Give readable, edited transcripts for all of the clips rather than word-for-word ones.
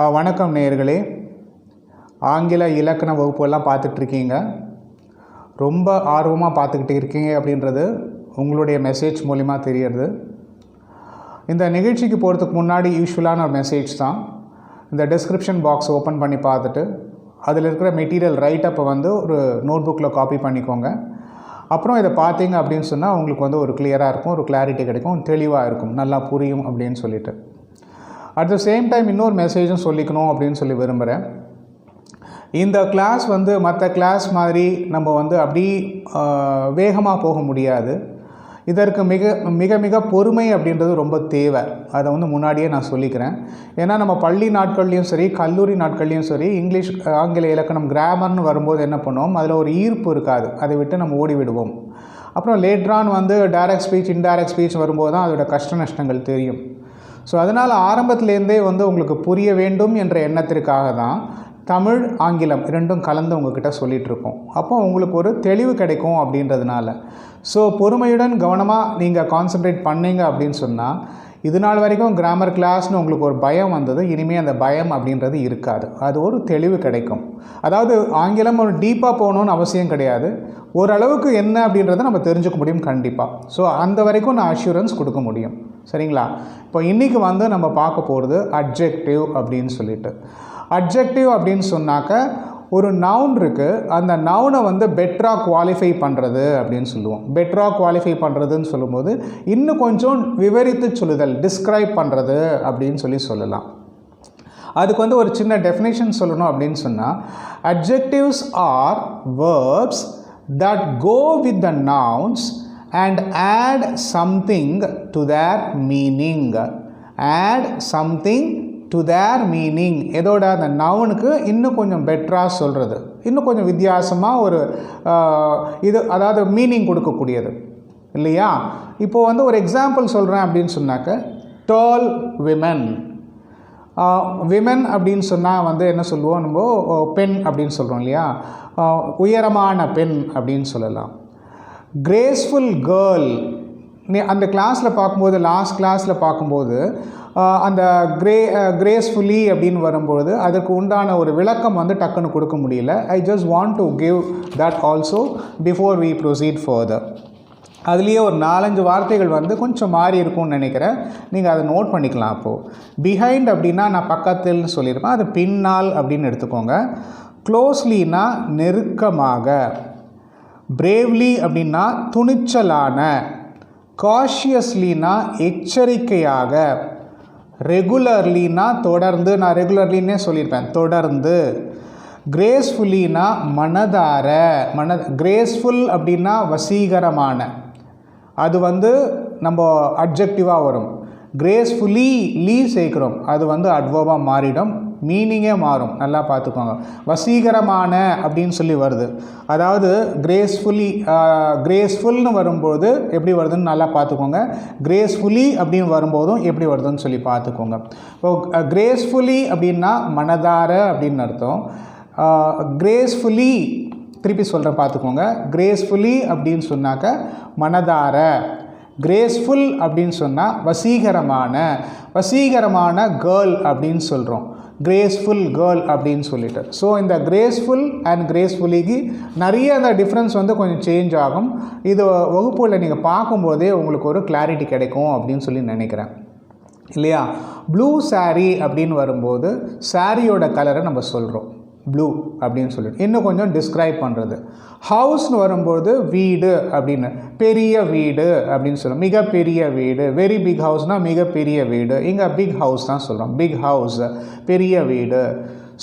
வணக்கம் நேயர்களே. ஆங்கில இலக்கண வகுப்பெல்லாம் பார்த்துட்ருக்கீங்க. ரொம்ப ஆர்வமாக பார்த்துக்கிட்டு இருக்கீங்க அப்படின்றது உங்களுடைய மெசேஜ் மூலிமா தெரியுது. இந்த நிகழ்ச்சிக்கு போகிறதுக்கு முன்னாடி யூஸ்வலான ஒரு மெசேஜ் தான். இந்த டிஸ்கிரிப்ஷன் பாக்ஸ் ஓப்பன் பண்ணி பார்த்துட்டு அதில் இருக்கிற மெட்டீரியல் ரைட்டப்பை ஒரு நோட் புக்கில் காப்பி பண்ணிக்கோங்க. அப்புறம் இதை பார்த்தீங்க அப்படின்னு சொன்னால் உங்களுக்கு ஒரு கிளியராக இருக்கும், ஒரு கிளாரிட்டி கிடைக்கும், தெளிவாக இருக்கும், நல்லா புரியும் அப்படின்னு சொல்லிட்டு. அட் த சேம் டைம் இன்னொரு மெசேஜும் சொல்லிக்கணும் அப்படின்னு சொல்லி விரும்புகிறேன். இந்த கிளாஸ் மற்ற கிளாஸ் மாதிரி நம்ம அப்படி வேகமாக போக முடியாது. இதற்கு மிக மிக மிக பொறுமை அப்படின்றது ரொம்ப தேவை. அதை முன்னாடியே நான் சொல்லிக்கிறேன். ஏன்னா நம்ம பள்ளி நாட்கள்லேயும் சரி, கல்லூரி நாட்கள்லேயும் சரி, இங்கிலீஷ் ஆங்கில இலக்கணம் கிராமர்னு வரும்போது என்ன பண்ணுவோம், அதில் ஒரு ஈர்ப்பு இருக்காது, அதை விட்டு நம்ம ஓடி விடுவோம். அப்புறம் லேட்ரான் டைரக்ட் ஸ்பீச், இன்டைரக்ட் ஸ்பீச் வரும்போது தான் அதோட கஷ்ட நஷ்டங்கள் தெரியும். ஸோ அதனால் ஆரம்பத்துலேருந்தே உங்களுக்கு புரிய வேண்டும் என்ற எண்ணத்திற்காக தான் தமிழ் ஆங்கிலம் ரெண்டும் கலந்து உங்ககிட்ட சொல்லிகிட்ருக்கோம். அப்போ உங்களுக்கு ஒரு தெளிவு கிடைக்கும் அப்படின்றதுனால. ஸோ பொறுமையுடன் கவனமாக நீங்கள் கான்சன்ட்ரேட் பண்ணீங்க அப்படின்னு சொன்னால், இது நாள் வரைக்கும் கிராமர் கிளாஸ்னு உங்களுக்கு ஒரு பயம் வந்தது, இனிமேல் அந்த பயம் அப்படின்றது இருக்காது. அது ஒரு தெளிவு கிடைக்கும். அதாவது ஆங்கிலம் ஒரு டீப்பாக போகணுன்னு அவசியம் கிடையாது, ஓரளவுக்கு என்ன அப்படின்றத நம்ம தெரிஞ்சுக்க முடியும் கண்டிப்பாக. ஸோ அந்த வரைக்கும் நான் அஷ்யூரன்ஸ் கொடுக்க முடியும். சரிங்களா? இப்போ இன்றைக்கி நம்ம பார்க்க போகிறது அட்ஜெக்டிவ் அப்படின்னு சொல்லிட்டு. அட்ஜெக்டிவ் அப்படின்னு சொன்னாக்க ஒரு நவுன் இருக்குது, அந்த நவுனை பெட்டராக குவாலிஃபை பண்ணுறது அப்படின்னு சொல்லுவோம். பெட்டராக குவாலிஃபை பண்ணுறதுன்னு சொல்லும்போது இன்னும் கொஞ்சம் விவரித்து சொல்லுதல், டிஸ்கிரைப் பண்ணுறது அப்படின்னு சொல்லலாம். அதுக்கு ஒரு சின்ன டெஃபினேஷன் சொல்லணும் அப்படின்னு சொன்னால், adjectives are verbs that go with the nouns and add something to their meaning. add something to their meaning. இதோட அந்த நவுனுக்கு இன்னும் கொஞ்சம் பெட்டராக சொல்கிறது, இன்னும் கொஞ்சம் வித்தியாசமாக ஒரு இது, அதாவது மீனிங் கொடுக்கக்கூடியது இல்லையா? இப்போது ஒரு எக்ஸாம்பிள் சொல்கிறேன் அப்படின்னு சொன்னாக்க, tall women. விமன் அப்படின்னு சொன்னால் என்ன சொல்லுவோம், நம்ம பெண் அப்படின்னு சொல்கிறோம் இல்லையா? உயரமான பெண் அப்படின்னு சொல்லலாம். Graceful girl. அந்த கிளாஸில் பார்க்கும்போது, லாஸ்ட் கிளாஸில் பார்க்கும்போது அந்த கிரேஸ்ஃபுல்லி அப்படின்னு வரும்போது அதுக்கு உண்டான ஒரு விளக்கம் டக்குன்னு கொடுக்க முடியல. I just want to give that also before we proceed further. அதுலேயே ஒரு 4-5 வார்த்தைகள் கொஞ்சம் மாறி இருக்கும்னு நினைக்கிறேன். நீங்கள் அதை நோட் பண்ணிக்கலாம். அப்போது பிஹைண்ட் அப்படின்னா நான் பக்கத்தில் சொல்லியிருப்பேன், அது பின்னால் அப்படின்னு எடுத்துக்கோங்க. க்ளோஸ்லினா நெருக்கமாக. பிரேவ்லி அப்படின்னா துணிச்சலான. காஷியஸ்லினா எச்சரிக்கையாக. ரெகுலர்லினா தொடர்ந்து, நான் ரெகுலர்லின்னே சொல்லியிருப்பேன், தொடர்ந்து. கிரேஸ்ஃபுல்லினா மனதார. கிரேஸ்ஃபுல் அப்படின்னா வசீகரமான, அது நம்ம அட்ஜெக்டிவாக வரும். கிரேஸ்ஃபுல்லி சேர்க்குறோம், அது அட்வர்பாக மாறிடும், மீனிங்கே மாறும். நல்லா பார்த்துக்கோங்க. வசீகரமான அப்படின்னு சொல்லி வருது, அதாவது கிரேஸ்ஃபுல்னு வரும்போது எப்படி வருதுன்னு நல்லா பார்த்துக்கோங்க. கிரேஸ்ஃபுல்லி அப்படின்னு வரும்போதும் எப்படி வருதுன்னு சொல்லி பார்த்துக்கோங்க. இப்போ கிரேஸ்ஃபுல்லி அப்படின்னா மனதார அப்படின்னு அர்த்தம். கிரேஸ்ஃபுல்லி, திருப்பி சொல்கிறேன் பார்த்துக்கோங்க. கிரேஸ்ஃபுல்லி அப்படின்னு சொன்னாக்க மனதார. கிரேஸ்ஃபுல் அப்படின்னு சொன்னால் வசீகரமான. வசீகரமான கேர்ள் அப்படின்னு சொல்கிறோம், கிரேஸ்ஃபுல் கேர்ள் அப்படின்னு சொல்லிட்டு. ஸோ இந்த கிரேஸ்ஃபுல் அண்ட் கிரேஸ்ஃபுல்லிக்கு நிறைய அந்த டிஃப்ரென்ஸ் கொஞ்சம் சேஞ்ச் ஆகும். இது வகுப்புகளில் நீங்கள் பார்க்கும்போதே உங்களுக்கு ஒரு கிளாரிட்டி கிடைக்கும் அப்படின்னு சொல்லி நினைக்கிறேன் இல்லையா? ப்ளூ சாரீ அப்படின்னு வரும்போது சாரியோட கலரை நம்ம சொல்கிறோம் ப்ளூ அப்படின்னு சொல்லிட்டு, இன்னும் கொஞ்சம் டிஸ்கிரைப் பண்ணுறது. ஹவுஸ்னு வரும்போது வீடு அப்படின்னு, பெரிய வீடு அப்படின்னு சொல்லுவோம், மிகப்பெரிய வீடு. வெரி பிக் ஹவுஸ்னால் மிகப்பெரிய வீடு, இங்கே பிக் ஹவுஸ் தான் சொல்கிறோம், பிக் ஹவுஸ், பெரிய வீடு.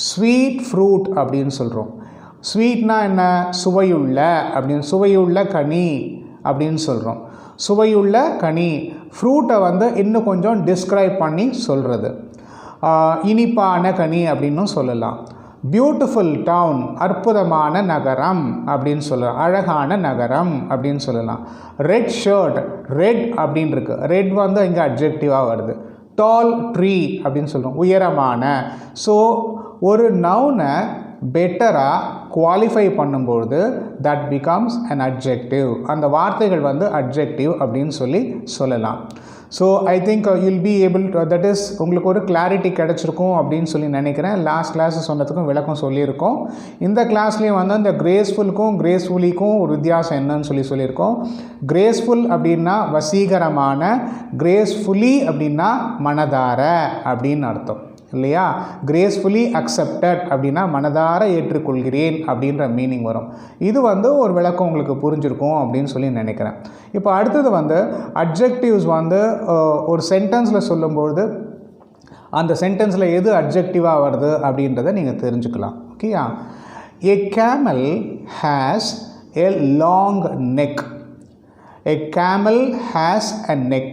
ஸ்வீட் ஃப்ரூட் அப்படின்னு சொல்கிறோம். ஸ்வீட்னா என்ன, சுவையுள்ள அப்படின்னு, சுவையுள்ள கனி அப்படின்னு சொல்கிறோம். சுவையுள்ள கனி. ஃப்ரூட்டை இன்னும் கொஞ்சம் டிஸ்கிரைப் பண்ணி சொல்கிறது, இனிப்பான கனி அப்படின்னு சொல்லலாம். பியூட்டிஃபுல் டவுன், அற்புதமான நகரம் அப்படின்னு சொல்லலாம், அழகான நகரம் அப்படின்னு சொல்லலாம். ரெட் ஷர்ட், ரெட் அப்படின்னு இருக்குது, ரெட் இங்கே அட்ஜெக்டிவாக வருது. டால் ட்ரீ அப்படின்னு சொல்கிறோம், உயரமான. ஸோ ஒரு நவுனை பெட்டராக குவாலிஃபை பண்ணும்பொழுது தட் பிகம்ஸ் அன் அட்ஜெக்டிவ். அந்த வார்த்தைகள் அட்ஜெக்டிவ் அப்படின்னு சொல்லலாம். So I think you'll be able to that is உங்களுக்கு ஒரு கிளாரிட்டி கிடச்சிருக்கும் அப்படின்னு சொல்லி நினைக்கிறேன். லாஸ்ட் கிளாஸ் சொன்னதுக்கும் விளக்கம் சொல்லியிருக்கோம். இந்த கிளாஸ்லேயும் வந்து இந்த கிரேஸ்ஃபுல்லுக்கும் கிரேஸ்ஃபுல்லிக்கும் ஒரு வித்தியாசம் என்னன்னு சொல்லியிருக்கோம். கிரேஸ்ஃபுல் அப்படின்னா வசீகரமான, கிரேஸ்ஃபுல்லி அப்படின்னா மனதார அப்படின்னு அர்த்தம் இல்லையா? கிரேஸ்ஃபுல்லி அக்செப்டட் அப்படின்னா மனதார ஏற்றுக்கொள்கிறேன் அப்படின்ற மீனிங் வரும். இது வந்து ஒரு விளக்கம் உங்களுக்கு புரிஞ்சிருக்கும் அப்படின்னு சொல்லி நினைக்கிறேன். இப்போ அடுத்தது வந்து அட்ஜெக்டிவ்ஸ் வந்து ஒரு சென்டென்ஸில் சொல்லும்பொழுது அந்த சென்டென்ஸில் எது அட்ஜெக்டிவாக வருது அப்படின்றத நீங்கள் தெரிஞ்சுக்கலாம். ஓகேயா? A camel has a long neck. A camel has a neck.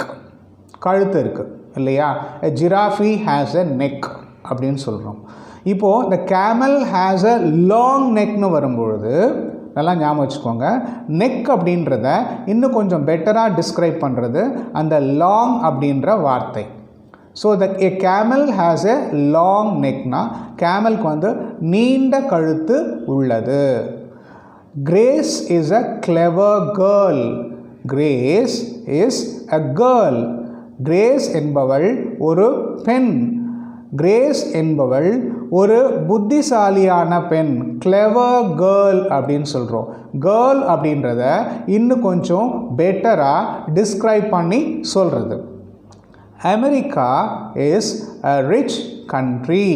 கழுத்து இருக்குது இல்லையா? A giraffe has a neck அப்படின்னு சொல்கிறோம். இப்போது இந்த camel has a long neckனு வரும்பொழுது நல்லா ஞாபகம் வச்சுக்கோங்க, நெக் அப்படின்றத இன்னும் கொஞ்சம் பெட்டராக டிஸ்கிரைப் பண்ணுறது அந்த லாங் அப்படின்ற வார்த்தை. So a camel has a long neckனா கேமலுக்கு வந்து நீண்ட கழுத்து உள்ளது. Grace is a clever girl. Grace is a girl. Grace என்பவள் ஒரு பெண். கிரேஸ் என்பவள் ஒரு புத்திசாலியான பெண். கிளவர் கேர்ள் அப்படின்னு சொல்கிறோம். கேர்ள் அப்படின்றத இன்னும் கொஞ்சம் பெட்டராக டிஸ்கிரைப் பண்ணி சொல்கிறது. America is a rich country.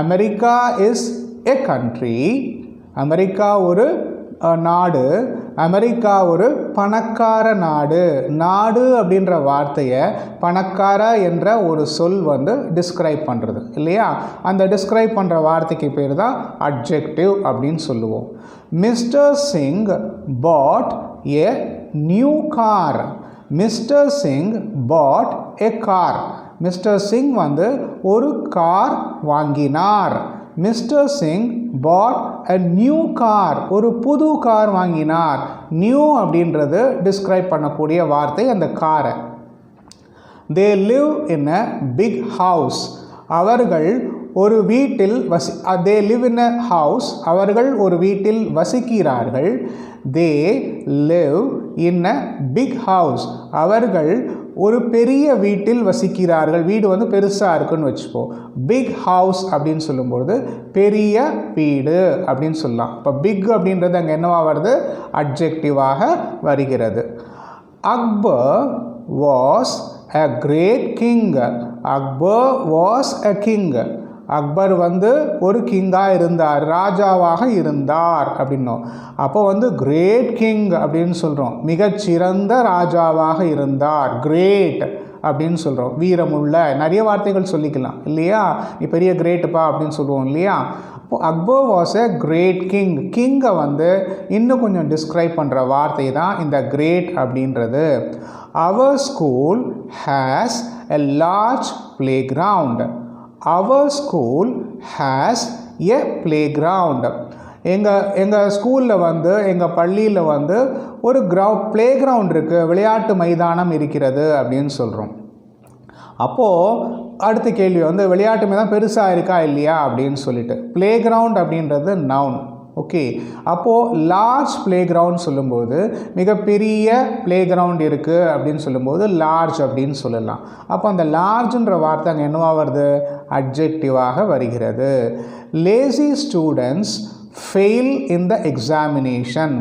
America is a country. America ஒரு நாடு. அமெரிக்கா ஒரு பணக்கார நாடு. நாடு அப்படின்ற வார்த்தையை பணக்கார என்ற ஒரு சொல் வந்து டிஸ்கிரைப் பண்ணுறது இல்லையா? அந்த டிஸ்கிரைப் பண்ணுற வார்த்தைக்கு பேர் தான் அட்ஜெக்டிவ் அப்படின்னு சொல்லுவோம். Mister Singh bought a new car. Mister Singh bought a car. Mister Singh வந்து ஒரு கார் வாங்கினார். Mister Singh bought a new car. ஒரு புது கார் வாங்கினார். நியூ அப்படின்றது டிஸ்கிரைப் பண்ணக்கூடிய வார்த்தை அந்த காரை. they live in a big house. அவர்கள் ஒரு வீட்டில் they live in a house. அவர்கள் ஒரு வீட்டில் வசிக்கிறார்கள். they live in a big house. அவர்கள் ஒரு பெரிய வீட்டில் வசிக்கிறார்கள். வீடு வந்து பெருசாக இருக்குன்னு வச்சுப்போம். பிக் ஹவுஸ் அப்படின்னு சொல்லும்பொழுது பெரிய வீடு அப்படின்னு சொல்லலாம். இப்போ பிக் அப்படின்றது அங்கே என்னவா வருது? அட்ஜெக்டிவாக வருகிறது. Akbar was a great king. Akbar was a king. Akbar வந்து ஒரு கிங்காக இருந்தார், ராஜாவாக இருந்தார் அப்படின்னோம். அப்போ வந்து கிரேட் கிங் அப்படின்னு சொல்கிறோம். மிகச்சிறந்த ராஜாவாக இருந்தார். கிரேட் அப்படின்னு சொல்கிறோம். வீரமுள்ள நிறைய வார்த்தைகள் சொல்லிக்கலாம் இல்லையா? நீ பெரிய கிரேட்டுப்பா அப்படின்னு சொல்லுவோம் இல்லையா? அப்போது Akbar was a great king. கிங்கை வந்து இன்னும் கொஞ்சம் டிஸ்கிரைப் பண்ணுற வார்த்தை தான் இந்த கிரேட் அப்படின்றது. Our school has a large playground. Our school has a playground. எங்கள் ஸ்கூலில் வந்து எங்கள் பள்ளியில் வந்து ஒரு ப்ளே கிரவுண்ட் இருக்குது, விளையாட்டு மைதானம் இருக்கிறது அப்படின்னு சொல்கிறோம். அப்போது அடுத்த கேள்வி வந்து விளையாட்டு மைதானம் பெருசாக இருக்கா இல்லையா அப்படின்னு சொல்லிட்டு. ப்ளே கிரவுண்ட் அப்படின்றது நவுன். ஓகே, அப்போது லார்ஜ் பிளே கிரவுண்ட் சொல்லும்போது மிகப்பெரிய பிளே கிரவுண்ட் இருக்குது அப்படின்னு சொல்லும்போது லார்ஜ் அப்படின்னு சொல்லலாம். அப்போ அந்த லார்ஜ்ன்ற வார்த்தை அங்கே என்னவா வருது? அட்ஜெக்டிவாக வருகிறது. Lazy students fail in the examination.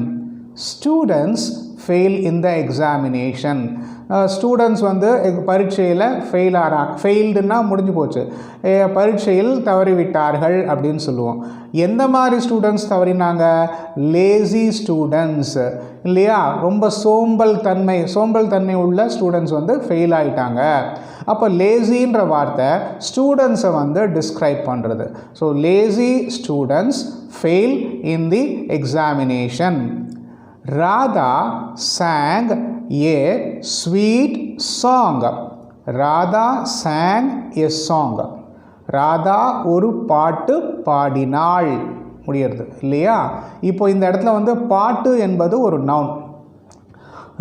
Students fail in the examination. Students வந்து பரீட்சையில் ஃபெயில்டுன்னா முடிஞ்சு போச்சு, பரீட்சையில் தவறிவிட்டார்கள் அப்படின்னு சொல்லுவோம். எந்த மாதிரி ஸ்டூடெண்ட்ஸ் தவறினாங்க? லேசி ஸ்டூடெண்ட்ஸ் இல்லையா? ரொம்ப சோம்பல் தன்மை உள்ள ஸ்டூடெண்ட்ஸ் வந்து ஃபெயில் ஆகிட்டாங்க. அப்போ லேசின்ற வார்த்தை ஸ்டூடெண்ட்ஸை வந்து டிஸ்கிரைப் பண்ணுறது. So lazy students fail in the examination. Radha sang a sweet song. Radha sang a song. Radha ஒரு பாட்டு பாடினாள் முடியறது இல்லையா? இப்போ இந்த இடத்துல வந்து பாட்டு என்பது ஒரு noun.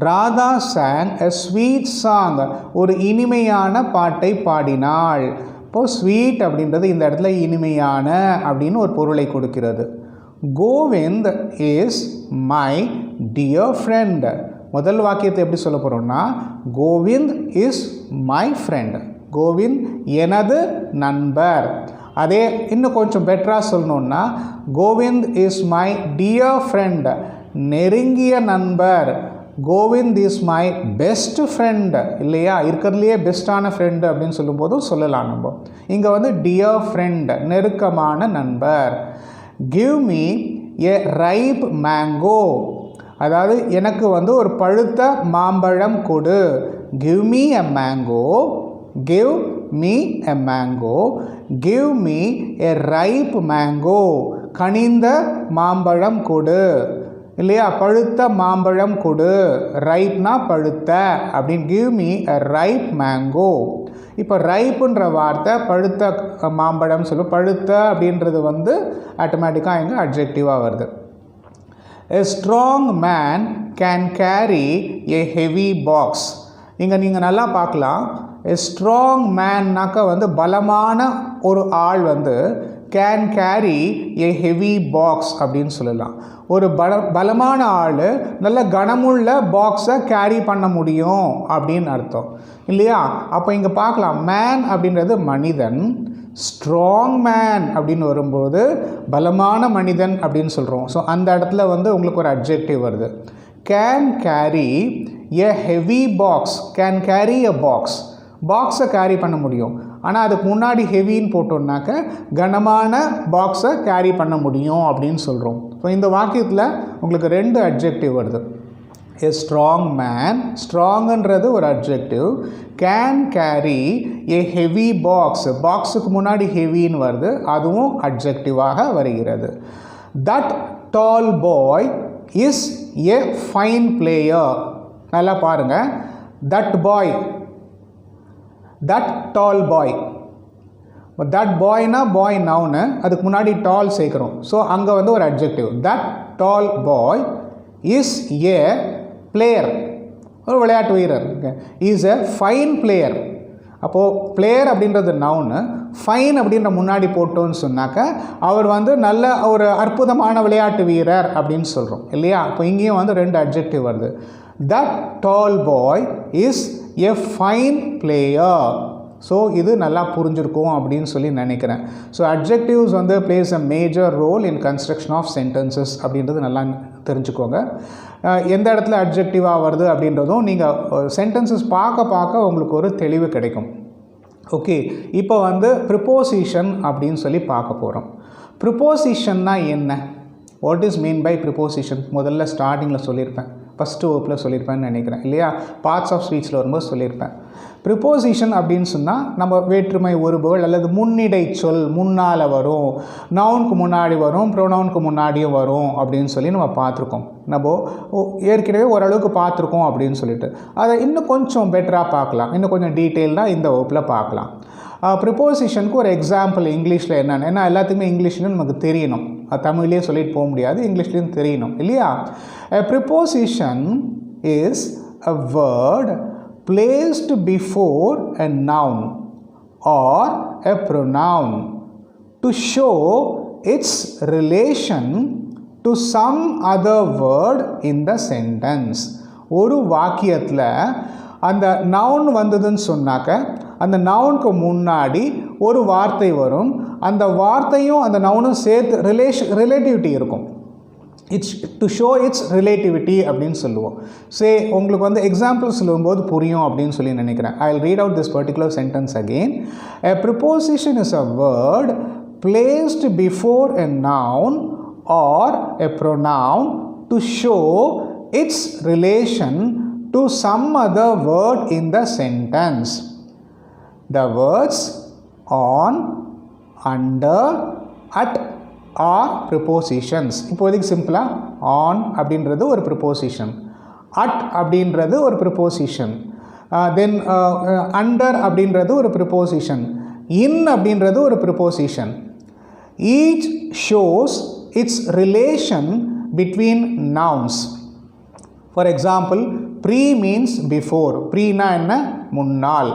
Radha sang a sweet song. ஒரு இனிமையான பாட்டை பாடினாள். இப்போது ஸ்வீட் அப்படின்றது இந்த இடத்துல இனிமையான அப்படின்னு ஒரு பொருளை கொடுக்கிறது. Kovind is my dear friend. முதல் வாக்கியத்தை எப்படி சொல்ல போகிறோம்னா Kovind is my friend. Kovind எனது நண்பர். அதே இன்னும் கொஞ்சம் பெட்டராக சொல்லணுன்னா Kovind is my dear friend, நெருங்கிய நண்பர். Kovind is my best friend இல்லையா, இருக்கிறதுலையே பெஸ்ட்டான ஃப்ரெண்டு அப்படின்னு சொல்லும்போதும் சொல்லலாம் நம்ம. இங்கே வந்து டியர் ஃப்ரெண்ட், நெருக்கமான நண்பர். Give me a ripe mango, அதாவது எனக்கு வந்து ஒரு பழுத்த மாம்பழம் கொடு. Give me a mango, give me a mango, give me a ripe mango, கனிந்த மாம்பழம் கொடு இல்லையா, பழுத்த மாம்பழம் கொடு. ரைப்னா பழுத்த அப்படின்னு. Give me a ripe mango. இப்போ ரைப்புன்ற வார்த்தை பழுத்த மாம்பழம் சொல்லும். பழுத்த அப்படின்றது வந்து ஆட்டோமேட்டிக்காக எங்கே அட்ஜெக்டிவாக வருது. A strong man can carry a heavy box. இங்கே நீங்கள் நல்லா பார்க்கலாம். A strong manனாக்க வந்து பலமான ஒரு ஆள் வந்து can carry a heavy box அப்படின்னு சொல்லலாம். ஒரு பலமான ஆள் நல்ல கனமுள்ள பாக்ஸை கேரி பண்ண முடியும் அப்படின்னு அர்த்தம் இல்லையா. அப்போ இங்கே பார்க்கலாம் மேன் அப்படின்றது மனிதன், ஸ்ட்ராங் மேன் அப்படின்னு வரும்போது பலமான மனிதன் அப்படின்னு சொல்கிறோம். ஸோ அந்த இடத்துல வந்து உங்களுக்கு ஒரு அட்ஜெக்டிவ் வருது. Can carry a heavy box, can carry a box, பாக்ஸை கேரி பண்ண முடியும். ஆனால் அதுக்கு முன்னாடி ஹெவின்னு போட்டோம்னாக்க கனமான பாக்ஸை கேரி பண்ண முடியும் அப்படின்னு சொல்கிறோம். ஸோ இந்த வாக்கியத்தில் உங்களுக்கு 2 அட்ஜெக்டிவ் வருது. A strong man, ஸ்ட்ராங்குன்றது ஒரு adjective. Can carry a heavy box, பாக்ஸுக்கு முன்னாடி ஹெவின்னு வருது, அதுவும் அட்ஜெக்டிவாக வருகிறது. That tall boy is a fine player. நல்லா பாருங்கள். That boy, that tall boy. That பாய்னா பாய் நவுனு, அதுக்கு முன்னாடி டால் சேர்க்குறோம். ஸோ அங்கே வந்து ஒரு adjective. That tall boy is a player, ஒரு விளையாட்டு வீரர். Is a fine player. அப்போது பிளேயர் அப்படின்றது நவுனு, ஃபைன் அப்படின்ற முன்னாடி போட்டோன்னு சொன்னாக்க அவர் வந்து நல்ல ஒரு அற்புதமான விளையாட்டு வீரர் அப்படின்னு சொல்கிறோம் இல்லையா. அப்போ இங்கேயும் வந்து 2 அட்ஜெக்டிவ் வருது. That tall boy is a fine player. So இது நல்லா புரிஞ்சிருக்கும் அப்படின்னு சொல்லி நினைக்கிறேன். ஸோ அட்ஜெக்டிவ்ஸ் வந்து plays a major role in construction of sentences அப்படின்றது நல்லா தெரிஞ்சுக்கோங்க. எந்த இடத்துல அட்ஜெக்டிவாக வருது அப்படின்றதும் நீங்கள் சென்டென்சஸ் பார்க்க பார்க்க உங்களுக்கு ஒரு தெளிவு கிடைக்கும். ஓகே, இப்போ வந்து ப்ரிப்போசிஷன் அப்படின்னு சொல்லி பார்க்க போகிறோம். ப்ரிப்போசிஷன்னா என்ன, what is mean by preposition? முதல்ல ஸ்டார்டிங்கில் சொல்லியிருப்பேன், ஃபஸ்ட்டு வகுப்பில் சொல்லியிருப்பேன்னு நினைக்கிறேன் இல்லையா. பார்ட்ஸ் ஆஃப் ஸ்பீச்சில் வரும்போது சொல்லியிருப்பேன். ப்ரிப்போசிஷன் அப்படின்னு சொன்னால் நம்ம வேற்றுமை உருபுகள் அல்லது முன்னிடை சொல் முன்னால் வரும், நவுனுக்கு முன்னாடி வரும், ப்ரொனவுனுக்கு முன்னாடியும் வரும் அப்படின்னு சொல்லி நம்ம பார்த்துருக்கோம். நம்ம ஏற்கனவே ஓரளவுக்கு பார்த்துருக்கோம் அப்படின்னு சொல்லிட்டு அதை இன்னும் கொஞ்சம் பெட்டராக பார்க்கலாம், இன்னும் கொஞ்சம் டீட்டெயில்டாக இந்த வகுப்பில் பார்க்கலாம். ப்ரிப்போசிஷனுக்கு ஒரு எக்ஸாம்பிள் இங்கிலீஷில் என்னென்னு, ஏன்னா எல்லாத்துக்குமே இங்கிலீஷ்லேயும் நமக்கு தெரியணும், தமிழ்லேயே சொல்லிட்டு போக முடியாது, இங்கிலீஷ்லேயும் தெரியணும் இல்லையா. A preposition is a word placed before a noun or a pronoun to show its relation to some other word in the sentence. ஒரு வாக்கியத்தில் அந்த நவுன் வந்ததுன்னு சொன்னாக்க அந்த நவுனுக்கு முன்னாடி ஒரு வார்த்தை வரும், அந்த வார்த்தையும் அந்த நவுனும் சேர்த்து ரிலேட்டிவிட்டி இருக்கும். It's to show it's relativity அப்படின்னு சொல்லுவோம். உங்களுக்கு வந்து எக்ஸாம்பிள் சொல்லும்போது புரியும் அப்படின்னு சொல்லி நினைக்கிறேன். I will read out this particular sentence again. A preposition is a word placed before a noun or a pronoun to show its relation to some other word in the sentence. The words on, under, at are prepositions. இப்போதைக்கு சிம்பிளாக on அப்படின்றது ஒரு preposition, at அப்படின்றது ஒரு preposition, தென் under அப்படின்றது ஒரு preposition, in அப்படின்றது ஒரு preposition. Each shows its relation between nouns. For example, pre means before, ப்ரீனா என்ன, முன்னால்,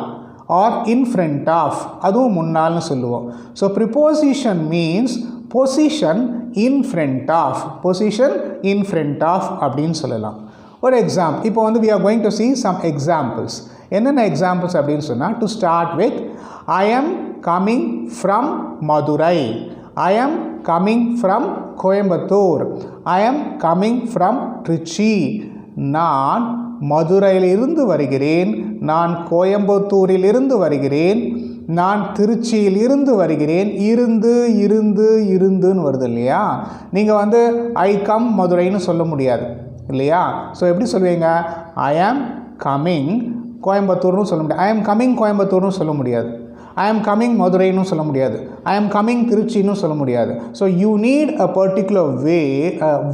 ஆர் இன் ஃப்ரண்ட் ஆஃப், அதுவும் முன்னால்னு சொல்லுவோம். So preposition means position in front of, position in front of அப்படின்னு சொல்லலாம். ஒரு எக்ஸாம்பிள் இப்போ வந்து we are going to see some examples. என்னென்ன எக்ஸாம்பிள்ஸ் அப்படின்னு சொன்னால், to start with I am coming from Madurai, I am coming from Coimbatore, I am coming from Trichy. நான் மதுரையிலிருந்து வருகிறேன், நான் கோயம்புத்தூரிலிருந்து வருகிறேன், நான் திருச்சியில் இருந்து வருகிறேன். இருந்துன்னு வருது இல்லையா? நீங்கள் வந்து ஐ கம் மதுரைன்னு சொல்ல முடியாது இல்லையா? ஸோ எப்படி சொல்லுவீங்க? ஐ ஆம் கம்மிங் கோயம்புத்தூர்னு சொல்ல முடியாது, ஐ ஆம் கம்மிங் கோயம்புத்தூர்னு சொல்ல முடியாது, ஐ ஆம் கம்மிங் மதுரைன்னு சொல்ல முடியாது, ஐ ஆம் கம்மிங் திருச்சின்னு சொல்ல முடியாது. So you need a particular way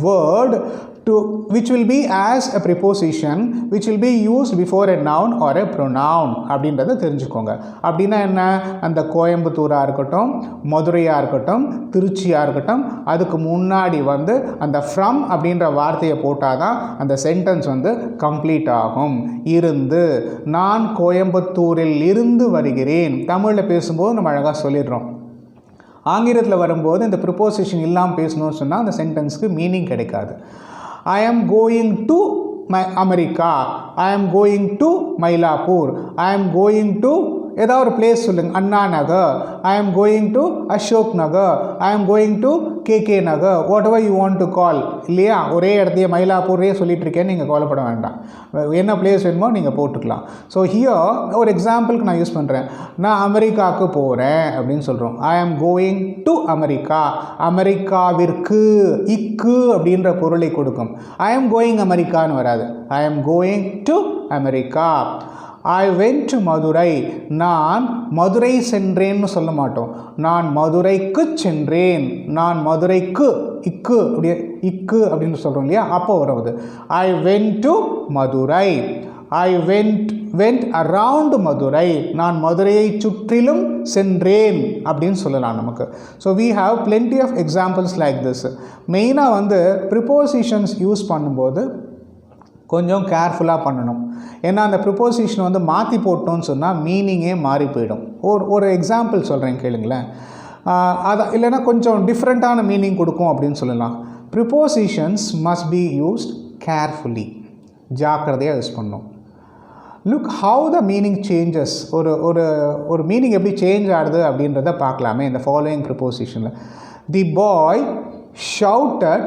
word which will be as a preposition which will be used before a noun or a pronoun அப்படின்றத தெரிஞ்சுக்கோங்க. அப்படின்னா என்ன? அந்த கோயம்புத்தூராக இருக்கட்டும், மதுரையாக இருக்கட்டும், திருச்சியாக இருக்கட்டும், அதுக்கு முன்னாடி வந்து அந்த ஃப்ரம் அப்படின்ற வார்த்தையை போட்டால் தான் அந்த சென்டென்ஸ் வந்து கம்ப்ளீட் ஆகும். இருந்து, நான் கோயம்புத்தூரில் இருந்து வருகிறேன். தமிழில் பேசும்போது நம்ம அழகாக சொல்லிடுறோம். ஆங்கிலத்தில் வரும்போது இந்த ப்ரிப்போசிஷன் இல்லாமல் பேசணும்னு சொன்னால் அந்த சென்டென்ஸ்க்கு மீனிங் கிடைக்காது. I am going to America, I am going to Mylapore, I am going to ஏதாவது ஒரு பிளேஸ் சொல்லுங்கள். அண்ணா Nagar, I am going to Ashok Nagar, I am going to KK Nagar, whatever you want to call இல்லையா? ஒரே இடத்தையே மயிலாப்பூரே சொல்லிட்டு இருக்கேன்னு நீங்கள் கவலைப்பட வேண்டாம். என்ன பிளேஸ் வேணுமோ நீங்கள் போட்டுக்கலாம். ஸோ ஹியர் ஒரு எக்ஸாம்பிளுக்கு நான் யூஸ் பண்ணுறேன். நான் அமெரிக்காவுக்கு போகிறேன் அப்படின்னு சொல்கிறோம். ஐ ஆம் கோயிங் டு அமெரிக்கா. அமெரிக்காவிற்கு இக்கு அப்படின்ற பொருளை கொடுக்கும். ஐ ஆம் கோயிங் அமெரிக்கான்னு வராது. I am going to America. I went to Madurai. நான் மதுரை சென்றேன்னு சொல்ல மாட்டோம். நான் மதுரைக்கு சென்றேன். நான் மதுரைக்கு இக்கு அப்படின்னு சொல்கிறோம் இல்லையா? அப்போ வருவது I went to Madurai. I went around Madurai. நான் மதுரையை சுற்றிலும் சென்றேன் அப்படின்னு சொல்லலாம் நமக்கு. So we have plenty of examples like this. மெயினாக வந்து ப்ரிப்போசிஷன்ஸ் யூஸ் பண்ணும்போது கொஞ்சம் கேர்ஃபுல்லாக பண்ணணும். ஏன்னா அந்த ப்ரிப்போசிஷன் வந்து மாற்றி போட்டோன்னு சொன்னால் மீனிங்கே மாறி போயிடும். ஒரு எக்ஸாம்பிள் சொல்கிறேன் கேளுங்களேன். அதை இல்லைன்னா கொஞ்சம் டிஃப்ரெண்ட்டான மீனிங் கொடுக்கும் அப்படின்னு சொல்லலாம். Prepositions must be used carefully. ஜாக்கிரதையாக யூஸ் பண்ணணும். Look how the meaning changes. ஒரு மீனிங் எப்படி சேஞ்ச் ஆகுது அப்படின்றத பார்க்கலாமே இந்த ஃபாலோயிங் ப்ரிப்போசிஷனில். The boy shouted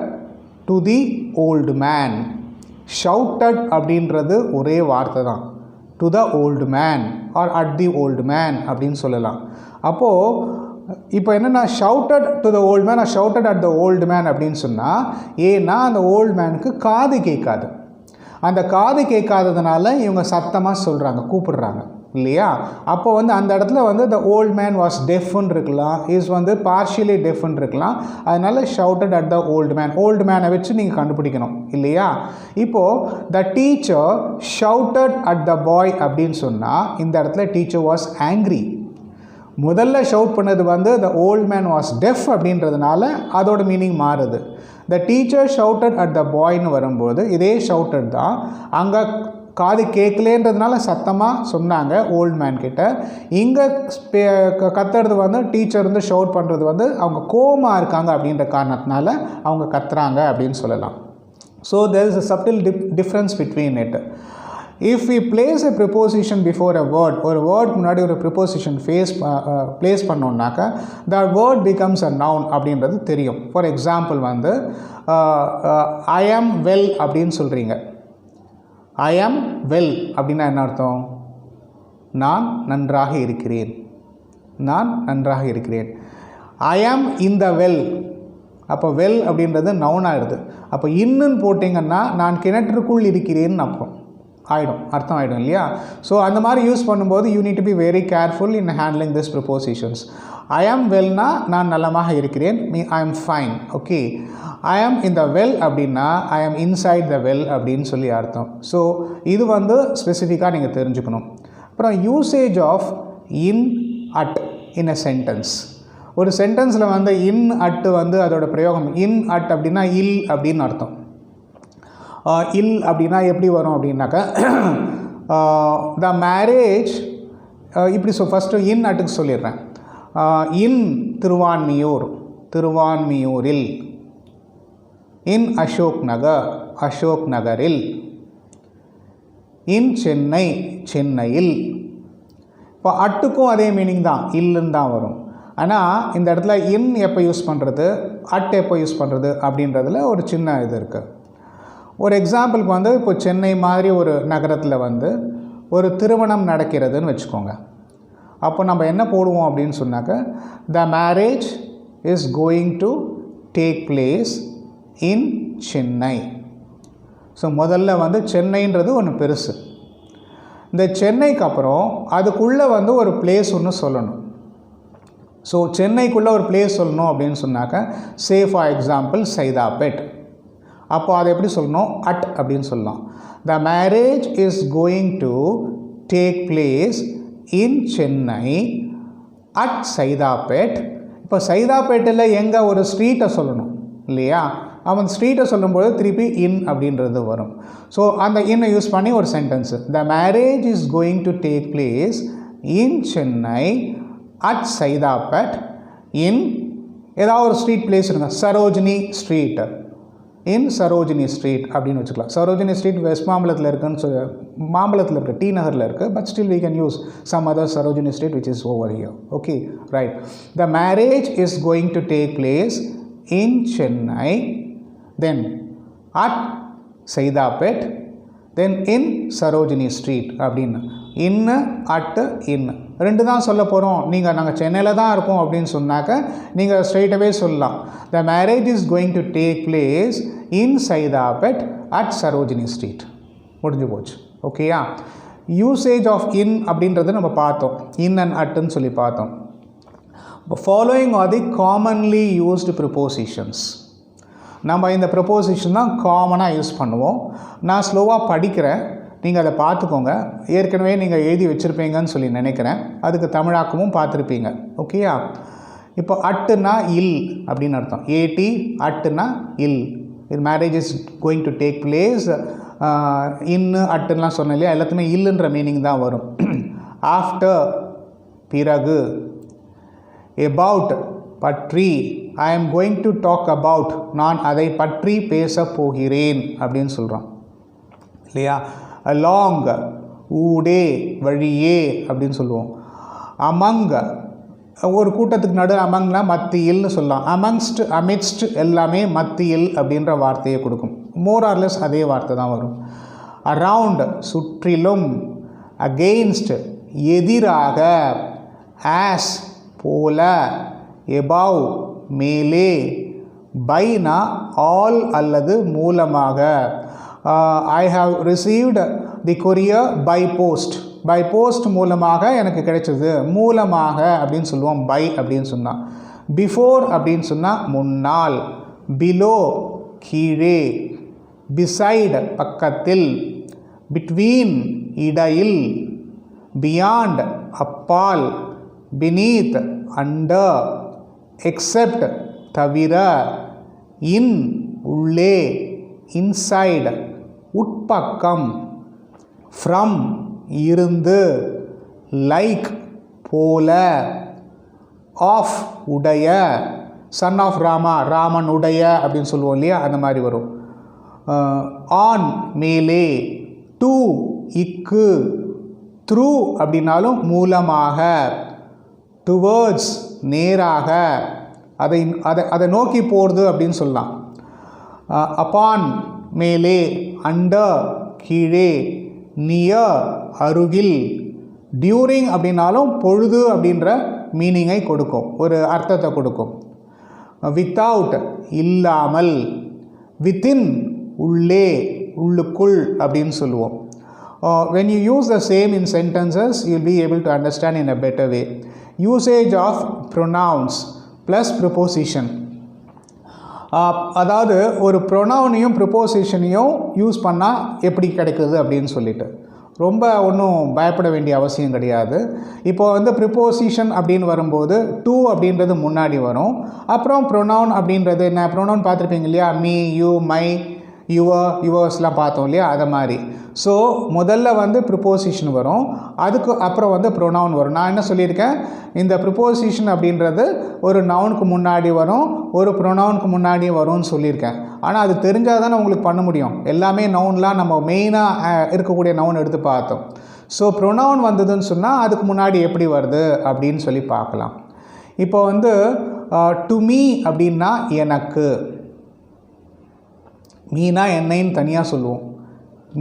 to the old man. Shouted அப்படின்றது ஒரே வார்த்தை தான். To the old man or at the old man அப்படின்னு சொல்லலாம். அப்போது இப்போ என்னென்னா shouted to the old man or shouted at the old man அப்படின்னு சொன்னால், ஏன்னா அந்த ஓல்டு மேனுக்கு காது கேட்காது. அந்த காது கேட்காததுனால இவங்க சத்தமாக சொல்கிறாங்க, கூப்பிடுறாங்க இல்லையா? அப்போ வந்து அந்த இடத்துல வந்து த ஓல்ட் மேன் வாஸ் டெஃப்னு இருக்கலாம், இஸ் வந்து பார்ஷியலி டெஃப்னு இருக்கலாம். அதனால shouted at the old man. Old மேனை வச்சு நீங்கள் கண்டுபிடிக்கணும் இல்லையா? இப்போது the teacher shouted at the boy அப்படின்னு சொன்னால் இந்த இடத்துல டீச்சர் வாஸ் ஆங்க்ரி. முதல்ல ஷவுட் பண்ணது வந்து the old man was deaf அப்படின்றதுனால அதோட மீனிங் மாறுது. The teacher shouted at the பாய்னு வரும்போது இதே ஷவுட்டட் தான். அங்கே காது கேட்கலேன்றதுனால சத்தமாக சொன்னாங்க ஓல்ட் மேன் கிட்ட. இங்கே கத்துறது வந்து டீச்சர் வந்து ஷவுட் பண்ணுறது வந்து அவங்க கோவமாக இருக்காங்க அப்படின்ற காரணத்தினால அவங்க கத்துறாங்க அப்படின்னு சொல்லலாம். So there is a subtle difference between it. If we place a preposition before a word, ஒரு வேர்ட் முன்னாடி ஒரு preposition place பண்ணோம்னாக்கா that word becomes a noun அப்படின்றது தெரியும். ஃபார் எக்ஸாம்பிள் வந்து I am well அப்படின்னு சொல்கிறீங்க. ஐ ஆம் வெல் அப்படின்னா என்ன அர்த்தம்? நான் நன்றாக இருக்கிறேன். நான் நன்றாக இருக்கிறேன். ஐ ஆம் இன் த வெல். அப்போ வெல் அப்படின்றது நவுன் ஆகிடுது. அப்போ இன்னுன்னு போட்டிங்கன்னா நான் கிணற்றுக்குள் இருக்கிறேன்னு அர்த்தம் ஆகிடும் இல்லையா? ஸோ அந்த மாதிரி யூஸ் பண்ணும்போது you need to be very careful in handling this prepositions. I am வெல்னா நான் நலமாக இருக்கிறேன், ஐ ஆம் ஃபைன். ஓகே, ஐ ஆம் இன் த வெல் அப்படின்னா ஐ ஆம் இன்சைட் த வெல் அப்படின்னு சொல்லி அர்த்தம். ஸோ இது வந்து ஸ்பெசிஃபிக்காக நீங்கள் தெரிஞ்சுக்கணும். அப்புறம் usage of in at in a sentence. ஒரு சென்டென்ஸில் வந்து இன் அட்டு வந்து அதோட பிரயோகம். இன் அட் அப்படின்னா இல் அப்படின்னு அர்த்தம். இல் அப்படின்னா எப்படி வரும் அப்படின்னாக்கா த மேரேஜ் இப்படி ஃபஸ்ட்டு இன் அட்டுக்கு சொல்லிடுறேன். இன் திருவான்மியூரில், இன் அசோக் நகரில், இன் சென்னை, சென்னையில். இப்போ அட்டுக்கும் அதே மீனிங் தான், இல்லுன்னு தான் வரும். ஆனால் இந்த இடத்துல இன் எப்போ யூஸ் பண்ணுறது, அட் எப்போ யூஸ் பண்ணுறது அப்படின்றதுல ஒரு சின்ன இது இருக்குது. ஒரு எக்ஸாம்பிளுக்கு வந்து இப்போ சென்னை மாதிரி ஒரு நகரத்தில் வந்து ஒரு திருமணம் நடக்கிறதுன்னு வச்சுக்கோங்க. அப்போ நம்ம என்ன போடுவோம் அப்படின்னு சொன்னாக்க, த marriage is going to take place in Chennai. So முதல்ல வந்து சென்னைன்றது ஒன்று பெருசு. இந்த சென்னைக்கு அப்புறம் அதுக்குள்ளே வந்து ஒரு பிளேஸ் ஒன்று சொல்லணும். ஸோ சென்னைக்குள்ளே ஒரு பிளேஸ் சொல்லணும் அப்படின்னு சொன்னாக்க, சே ஃபார் எக்ஸாம்பிள் சைதாப்பேட். அப்போ அதை எப்படி சொல்லணும், அட் அப்படின்னு சொல்லலாம். The marriage is going to take place in Chennai at Saidapet. இப்போ சைதாப்பேட்டில் எங்கே ஒரு ஸ்ட்ரீட்டை சொல்லணும் இல்லையா, அவன் ஸ்ட்ரீட்டை சொல்லும்போது திருப்பி இன் அப்படின்றது வரும். ஸோ அந்த இன்னை யூஸ் பண்ணி ஒரு sentence, the marriage is going to take place in Chennai at Saidapet in ஏதாவது ஒரு ஸ்ட்ரீட் பிளேஸ் இருங்க, Sarojini street, in Sarojini street அப்படின்னு வச்சுக்கலாம். சரோஜினி ஸ்ட்ரீட் வெஸ்ட் மாம்பலத்தில் இருக்குன்னு சொல்லி, மாம்பலத்தில் இருக்குது, டி நகரில் இருக்குது. But still we can use some other Sarojini street which is over here. Okay, right. The marriage is going to take place in Chennai, then at Saidapet, then in Sarojini street அப்படின்னு. இன்னு at இன்னு ரெண்டு தான் சொல்ல போகிறோம். நீங்கள் நாங்கள் சென்னையில் தான் இருக்கோம் அப்படின்னு சொன்னாக்க நீங்கள் ஸ்ட்ரெயிட்டாகவே சொல்லலாம், the marriage is going to take place in Saidapet at Sarojini street. முடிஞ்சு போச்சு. ஓகேயா. யூசேஜ் ஆஃப் இன் அப்படின்றது நம்ம பார்த்தோம், இன் அண்ட் அட்டுன்னு சொல்லி பார்த்தோம். ஃபாலோயிங் ஆர் தி காமன்லி யூஸ்டு ப்ரிப்போசிஷன்ஸ். நம்ம இந்த ப்ரிப்போசிஷன் தான் காமனாக யூஸ் பண்ணுவோம். நான் ஸ்லோவாக படிக்கிறேன், நீங்கள் அதை பார்த்துக்கோங்க. ஏற்கனவே நீங்கள் எழுதி வச்சுருப்பீங்கன்னு சொல்லி நினைக்கிறேன். அதுக்கு தமிழாக்கமும் பார்த்துருப்பீங்க. ஓகேயா. இப்போ அட்டுனா இல் அப்படின்னு அர்த்தம். ஏடி அட்டுனா இல். இது marriage is going to take place. இன்னு அட்டுலாம் சொன்னேன் இல்லையா, எல்லாத்துமே இல்லுன்ற மீனிங் தான் வரும். ஆஃப்டர் பிறகு, எபவுட் பற்றி, I am going to talk about நான் அதை பற்றி பேச போகிறேன் அப்படின்னு சொல்கிறோம் இல்லையா. அலாங் ஊடே வழியே அப்படின்னு சொல்லுவோம். அமங் ஒரு கூட்டத்துக்கு நடு, அமங்னா மத்தியில்னு சொல்லலாம். அமங்ஸ்ட் அமிட்ஸ்ட் எல்லாமே மத்தியில் அப்படின்ற வார்த்தையை கொடுக்கும். மோர் ஆர் லெஸ் அதே வார்த்தை தான் வரும். அரவுண்ட் சுற்றிலும், அகெயின்ஸ்ட் எதிராக, ஆஸ் போல, எபவ் மேலே, பைனா ஆல் அல்லது மூலமாக. I have received the courier by post. By post மூலமாக எனக்கு கிடைச்சது. மூலமாக அப்படின்னு சொல்லுவோம் பை அப்படின்னு சொன்னால். பிஃபோர் அப்படின்னு சொன்னால் முன்னால். பிலோ கீழே. பிசைடு பக்கத்தில். பிட்வீன் இடையில். பியாண்ட் அப்பால். Beneath under. எக்ஸெப்ட் தவிர. இன் உள்ளே. இன்சைடு உட்பக்கம். ஃப்ரம் இருந்து. லைக் போல. ஆஃப் உடைய. சன் ஆஃப் ராமா ராமன் உடைய அப்படின்னு சொல்லுவோம் இல்லையா, அந்த மாதிரி வரும். ஆன் மேலே. டு இக்கு. த்ரூ அப்படின்னாலும் மூலமாக. டுவர்ட்ஸ் நேராக, அதை நோக்கி போகிறது அப்படின்னு சொல்லலாம். அப்பான் மேலே. அண்டர் கீழே. நியர் அருகில். டியூரிங் அப்படின்னாலும் பொழுது அப்படின்ற மீனிங்கை கொடுக்கும், ஒரு அர்த்தத்தை கொடுக்கும். வித்தவுட் இல்லாமல். வித்தின் உள்ளே உள்ளுக்குள் அப்படின்னு சொல்லுவோம். when you use the same in sentences you will be able to understand in a better way. Usage of pronouns plus preposition. அதாவது ஒரு ப்ரொனவுனையும் ப்ரிப்போசிஷனையும் யூஸ் பண்ணால் எப்படி கிடைக்குது அப்படின்னு சொல்லிட்டு ரொம்ப ஒன்றும் பயப்பட வேண்டிய அவசியம் கிடையாது. இப்போ வந்து ப்ரிப்போசிஷன் அப்படின்னு வரும்போது டு அப்படின்றது முன்னாடி வரும். அப்புறம் ப்ரொனவுன் அப்படின்றது என்ன, ப்ரொனவுன் பார்த்துருப்பீங்க இல்லையா, மீ, யூ, மை, யுவர்ஸ்லாம் பார்த்தோம் இல்லையா, அதை மாதிரி. ஸோ முதல்ல வந்து ப்ரிப்போசிஷன் வரும், அதுக்கு அப்புறம் வந்து ப்ரொனவுன் வரும். நான் என்ன சொல்லியிருக்கேன், இந்த ப்ரிப்போசிஷன் அப்படின்றது ஒரு நவுனுக்கு முன்னாடி வரும், ஒரு ப்ரொனவுனுக்கு முன்னாடி வரும்னு சொல்லியிருக்கேன். ஆனால் அது தெரிஞ்சால் தானே உங்களுக்கு பண்ண முடியும். எல்லாமே நவுன்லாம் நம்ம மெயினாக இருக்கக்கூடிய நவுன் எடுத்து பார்த்தோம். ஸோ ப்ரொனவுன் வந்ததுன்னு சொன்னால் அதுக்கு முன்னாடி எப்படி வருது அப்படின்னு சொல்லி பார்க்கலாம். இப்போ வந்து டு மீ அப்படின்னா எனக்கு, மீனா என்னைன்னு தனியாக சொல்லுவோம்.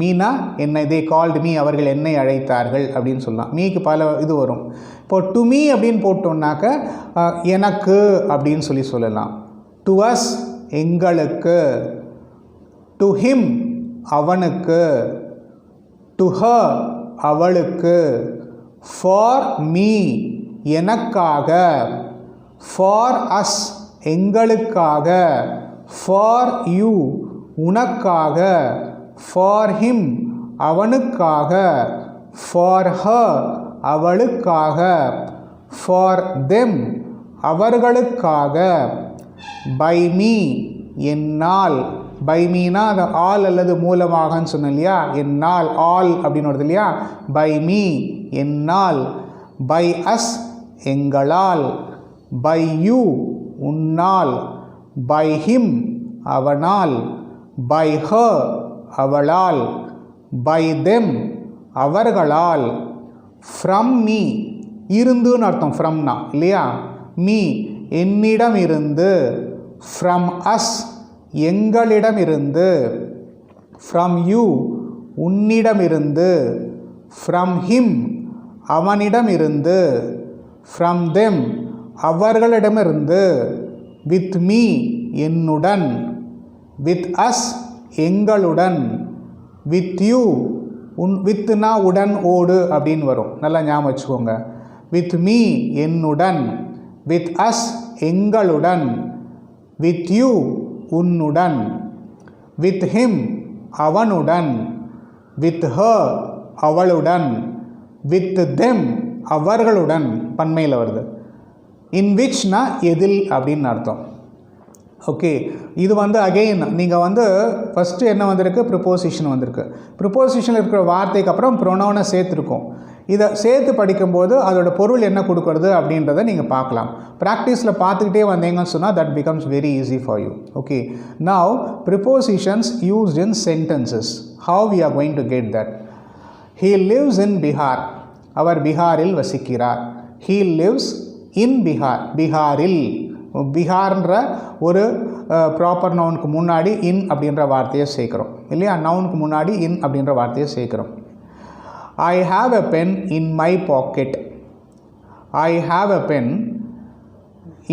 மீனா என்னை, தே கால்டு மீ, அவர்கள் என்னை அழைத்தார்கள் அப்படின்னு சொல்லலாம். மீக்கு பல இது வரும். இப்போ டு மீ அப்படின்னு போட்டோம்னாக்க எனக்கு அப்படின்னு சொல்லலாம். டு அஸ் எங்களுக்கு, டு ஹிம் அவனுக்கு, டு ஹர் அவளுக்கு, ஃபார் மீ எனக்காக, ஃபார் அஸ் எங்களுக்காக, ஃபார் யூ உனக்காக, ஃபார் ஹிம் அவனுக்காக, ஃபார் ஹர் அவளுக்காக, ஃபார் தெம் அவர்களுக்காக, பை மீ என்னால், பை மீனா அது ஆல் அல்லது மூலமாகன்னு சொன்னோம் இல்லையா, என்னால் ஆல் அப்படின்னு வருது இல்லையா, பை மீ என்னால், பை அஸ் எங்களால், பை யூ உன்னால், பை ஹிம் அவனால், பை ஹர் அவளால், பை தெம் அவர்களால், ஃப்ரம் மீ இருந்துன்னு அர்த்தம், ஃப்ரம்னா இல்லையா, மீ என்னிடம் இருந்து, ஃப்ரம் அஸ் எங்களிடமிருந்து, ஃப்ரம் யூ உன்னிடமிருந்து, ஃப்ரம் ஹிம் அவனிடமிருந்து, ஃப்ரம் தெம் அவர்களிடமிருந்து, வித் மீ என்னுடன், வித் அஸ் எங்களுடன், வித் யூ வித்னா உடன் ஓடு அப்படின்னு வரும், நல்லா ஞாபகம் வச்சுக்கோங்க. வித் மீ என்னுடன், வித் அஸ் எங்களுடன், வித் யூ உன்னுடன், வித் ஹிம் அவனுடன், வித் ஹர் அவளுடன், வித் தெம் அவர்களுடன் பன்மையில் வருது. இன் விச்னா எதில் அப்படின்னு அர்த்தம். ஓகே, இது வந்து அகெயின் நீங்கள் வந்து ஃபஸ்ட்டு என்ன வந்திருக்கு, ப்ரிப்போசிஷன் வந்திருக்கு. ப்ரிப்போசிஷனில் இருக்கிற வார்த்தைக்கு அப்புறம் ப்ரொனவுனை சேர்த்துருக்கோம். இதை சேர்த்து படிக்கும்போது அதோட பொருள் என்ன கொடுக்குறது அப்படின்றத நீங்கள் பார்க்கலாம். ப்ராக்டிஸில் பார்த்துக்கிட்டே வந்தீங்கன்னு சொன்னால் that becomes very easy for you. Okay, now prepositions used in sentences. How we are going to get that? He lives in Bihar, அவர் பீகாரில் வசிக்கிறார். ஹீ லிவ்ஸ் இன் பிஹார், பீகாரில், பீகார்ன்ற ஒரு ப்ராப்பர் நவுனுக்கு முன்னாடி இன் அப்படின்ற வார்த்தையை சேர்க்குறோம் இல்லையா, நவுனுக்கு முன்னாடி இன் அப்படின்ற வார்த்தையை சேர்க்குறோம். I have a pen in my pocket. I have a pen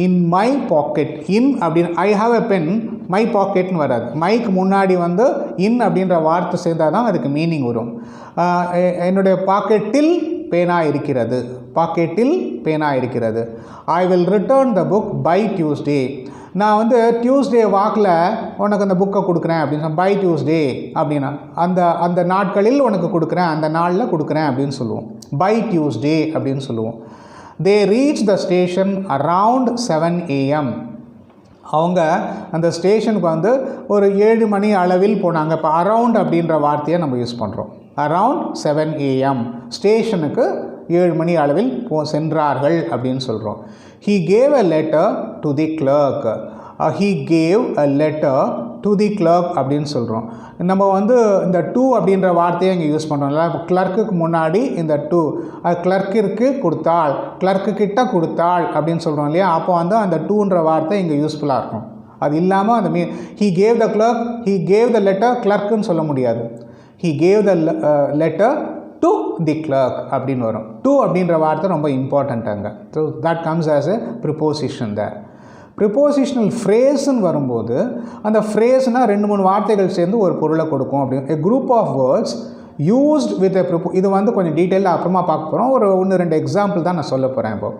in my pocket. in அப்படின்னு I have a pen my pocketனு வராது. மைக்கு முன்னாடி வந்து இன் அப்படின்ற வார்த்தை சேர்ந்தால் தான் அதுக்கு மீனிங் வரும். என்னுடைய பாக்கெட்டில் பேனா இருக்கிறது, பாக்கெட்டில் பேனா இருக்கிறது. I will return the book by Tuesday. நான் வந்து டியூஸ்டே வாக்கில் உனக்கு அந்த புக்கை கொடுக்குறேன் அப்படின்னு சொன்ன, பை டியூஸ்டே அப்படின்னா அந்த நாட்களில் உனக்கு கொடுக்குறேன், அந்த நாளில் கொடுக்குறேன் அப்படின்னு சொல்லுவோம். பை டியூஸ்டே அப்படின்னு சொல்லுவோம். தே reach the station around 7 AM. அவங்க அந்த ஸ்டேஷனுக்கு வந்து ஒரு 7 மணி அளவில் போனாங்க. இப்போ அரவுண்ட் அப்படின்ற வார்த்தையை நம்ம யூஸ் பண்ணுறோம். அரவுண்ட் 7 AM ஸ்டேஷனுக்கு 7 மணி அளவில் சென்றார்கள் அப்படின்னு சொல்கிறோம். He gave a letter to the clerk. He gave a letter to the clerk அப்படின்னு சொல்கிறோம். நம்ம வந்து இந்த டு அப்படின்ற வார்த்தையை இங்கே யூஸ் பண்ணுறோம்ல, கிளர்க்குக்கு முன்னாடி இந்த டு, அது கிளர்க்கிற்கு கொடுத்தாள், கிளர்க்கு கிட்ட கொடுத்தாள் அப்படின்னு சொல்கிறோம் இல்லையா. அப்போ வந்து அந்த டூன்ற வார்த்தை இங்கே யூஸ்ஃபுல்லாக இருக்கும். அது இல்லாமல் அந்த he gave the clerk, he gave the letter, கிளர்க்குன்னு சொல்ல முடியாது. He gave the letter to the clerk அப்படின்னு வரும். டு அப்படின்ற வார்த்தை ரொம்ப இம்பார்ட்டண்ட் அங்கே. So that comes as a preposition there. Prepositional ஃப்ரேஸ்ன்னு வரும்போது அந்த ஃப்ரேஸ்னால் 2-3 வார்த்தைகள் சேர்ந்து ஒரு பொருளை கொடுக்கும் அப்படின்னு. A group of words used with a இது வந்து கொஞ்சம் டீட்டெயிலாக அப்புறமா பார்க்க போகிறோம். ஒரு 1-2 எக்ஸாம்பிள் தான் நான் சொல்ல போகிறேன் இப்போ.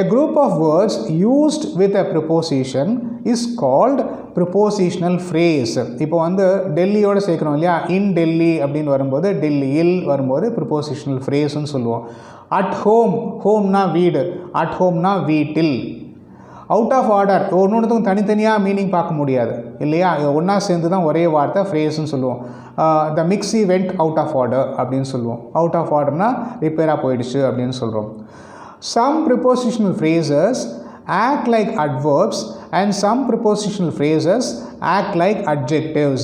A group of words used with a preposition is called prepositional phrase. இப்போ வந்து டெல்லியோடு சேர்க்குறோம் இல்லையா, இன் டெல்லி அப்படின்னு வரும்போது, டெல்லியில் வரும்போது prepositional phrase சொல்லுவோம். அட் ஹோம், ஹோம்னா வீடு, அட் ஹோம்னா வீட்டில். அவுட் ஆஃப் ஆர்டர் ஒன்றுத்துக்கும் தனித்தனியாக மீனிங் பார்க்க முடியாது இல்லையா, ஒன்றா சேர்ந்து தான் ஒரே வார்த்தை ஃப்ரேஸ்ன்னு சொல்லுவோம். The mixie went out of order அப்படின்னு சொல்லுவோம். அவுட் ஆஃப் ஆர்டர்னால் ரிப்பேராக போயிடுச்சு அப்படின்னு சொல்கிறோம். Some prepositional phrases act like adverbs and some prepositional phrases act like adjectives.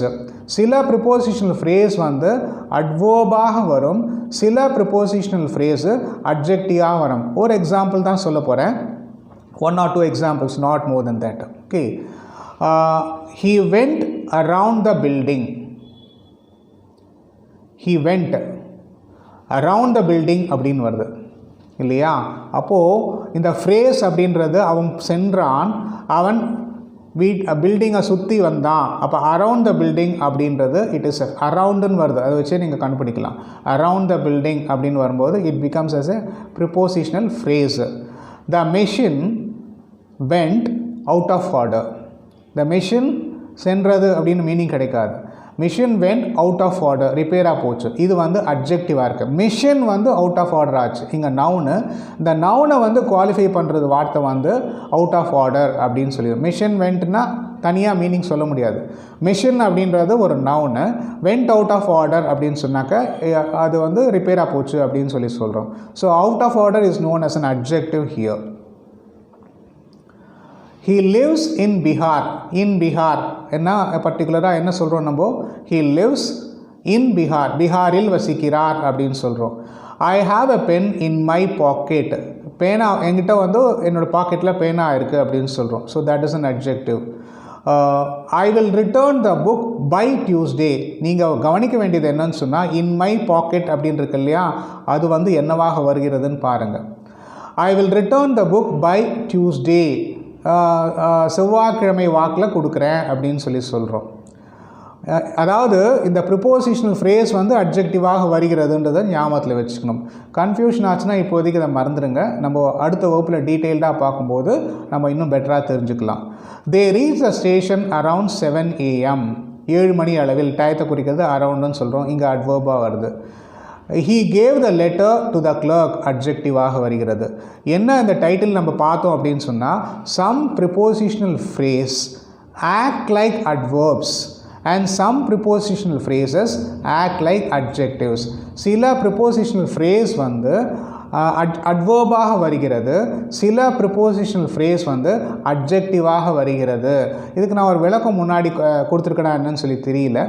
சில ப்ரிப்போசிஷனல் ஃப்ரேஸ் வந்து அட்வர்பாக வரும், சில ப்ரிப்போசிஷனல் ஃப்ரேஸு அட்ஜெக்டிவாக வரும். ஒரு எக்ஸாம்பிள் தான் சொல்ல போகிறேன், 1 or 2 examples, not more than that. Okay, he went around the building. He went around the building அப்படின்னு வருது இல்லையா. அப்போது இந்த ஃப்ரேஸ் அப்படின்றது அவன் சென்றான், அவன் பில்டிங்கை சுற்றி வந்தான். அப்போ அரவுண்ட் த பில்டிங் அப்படின்றது இட் இஸ் அரவுண்டுன்னு வருது, அதை வச்சே நீங்கள் கண்டுபிடிக்கலாம். அரவுண்ட் த பில்டிங் அப்படின்னு வரும்போது it becomes as a prepositional phrase. The machine went out of order. The machine சென்றது அப்படின்னு மீனிங் கிடைக்காது. Machine went out of order, ரிப்பேராக போச்சு. இது வந்து அட்ஜெக்டிவாக இருக்குது. மிஷின் வந்து அவுட் ஆஃப் ஆர்டர் ஆச்சு. இங்கே நவுனு, இந்த நவுனை வந்து குவாலிஃபை பண்ணுறது வார்த்தை வந்து அவுட் ஆஃப் ஆர்டர் அப்படின்னு சொல்லிடுவோம். மிஷின் வெண்ட்னா தனியாக மீனிங் சொல்ல முடியாது. மிஷின் அப்படின்றது ஒரு noun, went out of order அப்படின்னு சொன்னாக்க அது வந்து ரிப்பேராக போச்சு அப்படின்னு சொல்லி சொல்கிறோம். So out of order is known as an adjective here. He lives in Bihar. In Bihar என்ன பர்டிகுலராக என்ன சொல்கிறோம் நம்ம, he lives in Bihar, பீகாரில் வசிக்கிறார் அப்படின்னு சொல்கிறோம். I have a pen in my pocket. பேனா என்கிட்ட வந்து என்னோடய பாக்கெட்டில் பேனா இருக்குது அப்படின்னு சொல்கிறோம். So that is an adjective. I will return the book by Tuesday. நீங்கள் கவனிக்க வேண்டியது என்னன்னு சொன்னால், in my pocket அப்படின்னு இருக்கு இல்லையா, அது வந்து என்னவாக வருகிறதுன்னு பாருங்கள். I will return the book by Tuesday. செவ்வாய்க்கிழமை வாக்கில் கொடுக்குறேன் அப்படின்னு சொல்லி சொல்கிறோம். அதாவது இந்த ப்ரிப்போசிஷனல் ஃப்ரேஸ் வந்து அட்ஜெக்டிவாக வருகிறதுன்றதை ஞாபகத்தில் வச்சுக்கணும். கன்ஃபியூஷன் ஆச்சுன்னா இப்போதைக்கு அதை மறந்துடுங்க. நம்ம அடுத்த வகுப்பில் டீட்டெயில்டாக பார்க்கும்போது நம்ம இன்னும் பெட்டராக தெரிஞ்சுக்கலாம். தே reach the station around 7 AM. 7 மணி அளவில், டயத்தை குறிக்கிறது அரவுண்டுன்னு சொல்கிறோம். இங்கே அட்வர்பாக வருது. He gave the letter to the clerk, அட்ஜெக்டிவாக வருகிறது. என்ன இந்த டைட்டில் நம்ம பார்த்தோம் அப்படின்னு சொன்னால், some prepositional phrase act like adverbs and some prepositional phrases act like adjectives. சில prepositional phrase வந்து அட்வர்பாக வருகிறது, சில ப்ரிப்போசிஷனல் ஃப்ரேஸ் வந்து அட்ஜெக்டிவாக வருகிறது. இதுக்கு நான் ஒரு விளக்கம் முன்னாடி கொடுத்துருக்கேனா என்னன்னு சொல்லி தெரியல.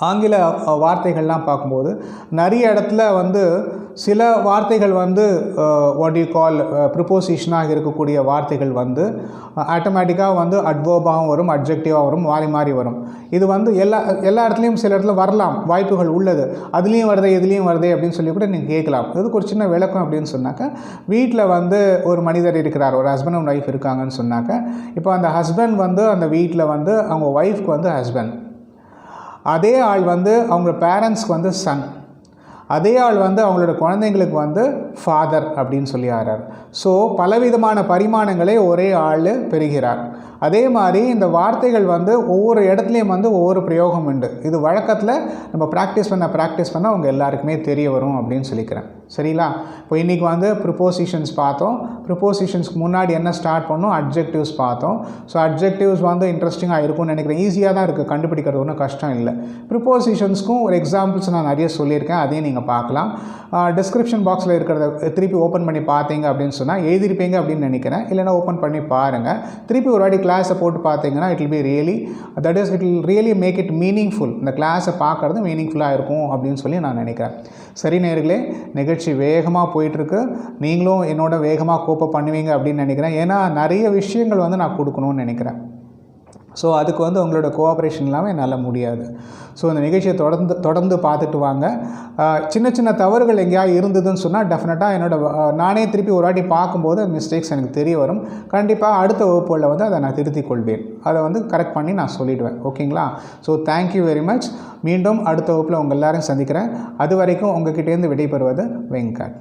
ஆங்கில வார்த்தைகள்லாம் பார்க்கும்போது நிறைய இடத்துல வந்து சில வார்த்தைகள் வந்து வாட் யூ கால் ப்ரிப்போசிஷனாக இருக்கக்கூடிய வார்த்தைகள் வந்து ஆட்டோமேட்டிக்காக வந்து அட்வர்பாகவும் வரும், அட்ஜெக்டிவாக வரும், மாறி மாறி வரும். இது வந்து எல்லா இடத்துலையும் சில இடத்துல வரலாம், வாய்ப்புகள் உள்ளது. அதுலேயும் வருதே இதுலேயும் வருதே அப்படின்னு சொல்லி கூட நீங்கள் கேட்கலாம். இதுக்கு ஒரு சின்ன விளக்கம் அப்படின்னு சொன்னாக்க, வீட்டில் வந்து ஒரு மனிதர் இருக்கிறார், ஒரு ஹஸ்பண்ட் அண்ட் ஒய்ஃப் இருக்காங்கன்னு சொன்னாக்க, இப்போ அந்த ஹஸ்பண்ட் வந்து அந்த வீட்டில் வந்து அவங்க ஒய்ஃப்க்கு வந்து ஹஸ்பண்ட், அதே ஆள் வந்து அவங்க பேரண்ட்ஸ்க்கு வந்து சன், அதே ஆள் வந்து அவங்களோட குழந்தைங்களுக்கு வந்து ஃபாதர் அப்படின்னு சொல்லி ஆறார். ஸோ பலவிதமான பரிமாணங்களை ஒரே ஆள் பெறுகிறார். அதே மாதிரி இந்த வார்த்தைகள் வந்து ஒவ்வொரு இடத்துலையும் வந்து ஒவ்வொரு பிரயோகம் உண்டு. இது வழக்கத்தில் நம்ம ப்ராக்டிஸ் பண்ண அவங்க எல்லாருக்குமே தெரிய வரும் அப்படின்னு சொல்லிக்கிறேன். சரிங்களா? இப்போ இன்றைக்கி வந்து ப்ரிப்போசிஷன்ஸ் பார்த்தோம். ப்ரிப்போசிஷன்ஸ்க்கு முன்னாடி என்ன ஸ்டார்ட் பண்ணோம், அட்ஜெக்டிவ்ஸ் பார்த்தோம். ஸோ அட்ஜெக்டிவ்ஸ் வந்து இன்ட்ரெஸ்டிங்காக இருக்கும்னு நினைக்கிறேன். ஈஸியாக தான் இருக்குது, கண்டுபிடிக்கிறது ஒன்றும் கஷ்டம் இல்லை. ப்ரிப்போசிஷன்ஸ்க்கும் ஒரு எக்ஸாம்பிள்ஸ் நான் நிறைய சொல்லியிருக்கேன், அதையும் நீங்கள் பார்க்கலாம். டிஸ்கிரிப்ஷன் பாக்ஸில் இருக்கிறத திருப்பி ஓப்பன் பண்ணி பார்த்தீங்க அப்படின்னு சொன்னால் எழுதிருப்பீங்க அப்படின்னு நினைக்கிறேன். இல்லைனா ஓப்பன் பண்ணி பாருங்கள். திருப்பி ஒரு வாட்டி கிளாஸை போட்டு பார்த்தீங்கன்னா it will be really it will really make it meaningful. இந்த கிளாஸை பார்க்குறது மீனிங்ஃபுல்லாக இருக்கும் அப்படின்னு சொல்லி நான் நினைக்கிறேன். சரி நேயர்களே, நிகழ்ச்சி வேகமாக போயிட்டுருக்கு. நீங்களும் என்னோட வேகமாக கோப்பப் பண்ணுவீங்க அப்படின்னு நினைக்கிறேன். ஏன்னா நிறைய விஷயங்கள் வந்து நான் கொடுக்கணும்னு நினைக்கிறேன். ஸோ அதுக்கு வந்து உங்களோட கோஆப்ரேஷன் இல்லாமல் என்னால் முடியாது. ஸோ இந்த நிகழ்ச்சியை தொடர்ந்து பார்த்துட்டு வாங்க. சின்ன சின்ன தவறுகள் எங்கேயாவது இருந்ததுன்னு சொன்னால் டெஃபினட்டாக நானே திருப்பி ஒரு வாட்டி பார்க்கும்போது மிஸ்டேக்ஸ் எனக்கு தெரிய வரும். கண்டிப்பாக அடுத்த வகுப்புகளில் வந்து அதை நான் திருத்திக் கொள்வேன். அதை வந்து கரெக்ட் பண்ணி நான் சொல்லிவிடுவேன். ஓகேங்களா? So thank you very much. மீண்டும் அடுத்த வகுப்பில் உங்கள் எல்லாரையும் சந்திக்கிறேன். அது வரைக்கும் உங்கள்கிட்டேருந்து விடைபெறுவது வெங்கட்.